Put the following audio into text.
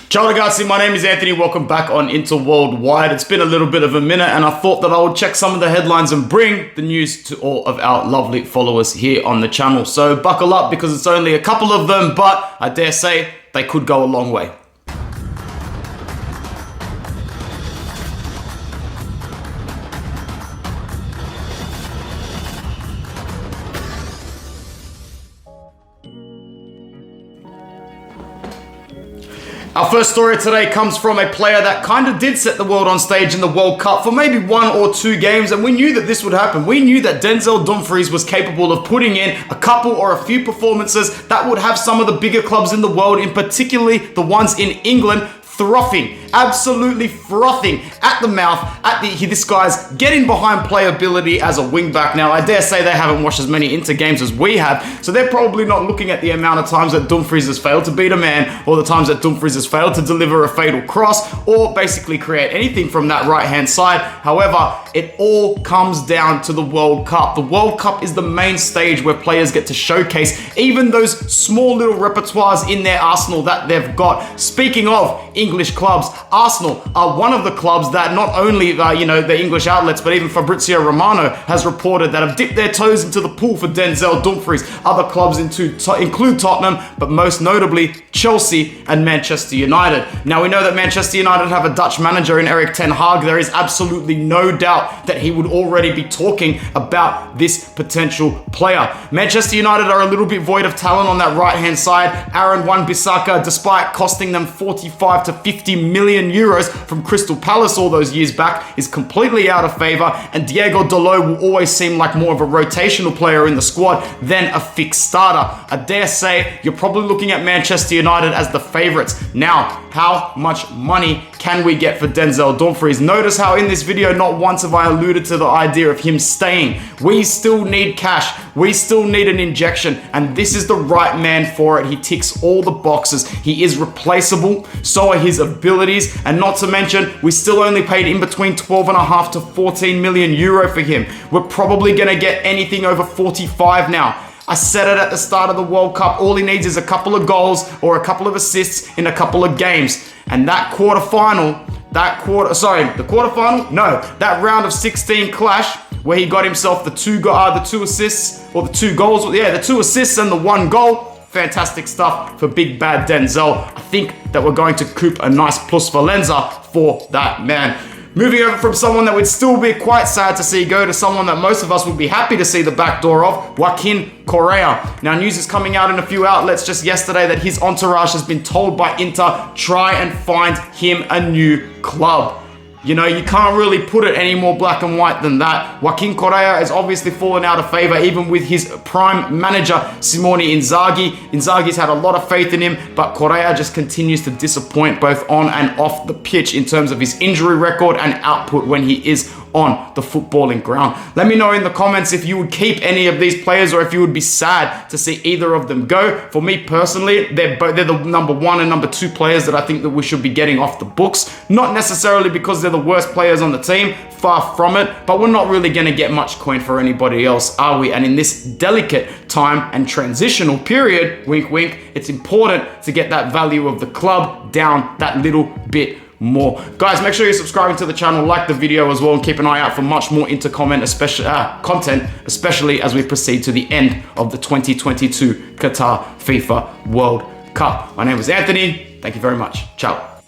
Ciao ragazzi, my name is Anthony. Welcome back on Inter Worldwide. It's been a little bit of a minute and I thought that I would check some of the headlines and bring the news to all of our lovely followers here on the channel. So buckle up because it's only a couple of them, but I dare say they could go a long way. Our first story today comes from a player that kind of did set the world on stage in the World Cup for maybe 1 or 2 games, and we knew that this would happen. We knew that Denzel Dumfries was capable of putting in a couple or a few performances that would have some of the bigger clubs in the world, in particularly the ones in England, frothing, absolutely frothing at the mouth at this guy's getting behind playability as a wingback. Now, I dare say they haven't watched as many Inter games as we have, so they're probably not looking at the amount of times that Dumfries has failed to beat a man, or the times that Dumfries has failed to deliver a fatal cross, or basically create anything from that right-hand side. However, it all comes down to the World Cup. The World Cup is the main stage where players get to showcase even those small little repertoires in their arsenal that they've got. Speaking of English clubs, Arsenal are one of the clubs that not only, the English outlets, but even Fabrizio Romano has reported that have dipped their toes into the pool for Denzel Dumfries. Other clubs include Tottenham, but most notably Chelsea and Manchester United. Now, we know that Manchester United have a Dutch manager in Erik ten Hag. There is absolutely no doubt that he would already be talking about this potential player. Manchester United are a little bit void of talent on that right-hand side. Aaron Wan-Bissaka, despite costing them 45 to 50 million euros from Crystal Palace all those years back, is completely out of favor, and Diego Dalot will always seem like more of a rotational player in the squad than a fixed starter. I dare say you're probably looking at Manchester United as the favorites. Now, how much money can we get for Denzel Dumfries? Notice how in this video not once have I alluded to the idea of him staying. We still need cash. We still need an injection, and this is the right man for it. He ticks all the boxes. He is replaceable. So are his abilities, and not to mention, we still only paid in between 12.5 to 14 million euro for him. We're probably going to get anything over 45 now. I said it at the start of the World Cup. All he needs is a couple of goals or a couple of assists in a couple of games. And that that round of 16 clash where he got himself the two assists and the 1 goal. Fantastic stuff for big bad Denzel. I think that we're going to coop a nice plus valenza for that man. Moving over from someone that would still be quite sad to see go to someone that most of us would be happy to see the back door of, Joaquin Correa. Now, news is coming out in a few outlets just yesterday that his entourage has been told by Inter, try and find him a new club. You know, you can't really put it any more black and white than that. Joaquin Correa has obviously fallen out of favor, even with his prime manager, Simone Inzaghi. Inzaghi's had a lot of faith in him, but Correa just continues to disappoint both on and off the pitch in terms of his injury record and output when he is on the footballing ground. Let me know in the comments if you would keep any of these players or if you would be sad to see either of them go. For me personally, they're the number 1 and number 2 players that I think that we should be getting off the books. Not necessarily because they're the worst players on the team, far from it, but we're not really going to get much coin for anybody else, are we? And in this delicate time and transitional period, wink wink, it's important to get that value of the club down that little bit more. Guys, make sure you're subscribing to the channel, like the video as well, and keep an eye out for much more content, especially as we proceed to the end of the 2022 Qatar FIFA World Cup. My name is Anthony. Thank you very much. Ciao.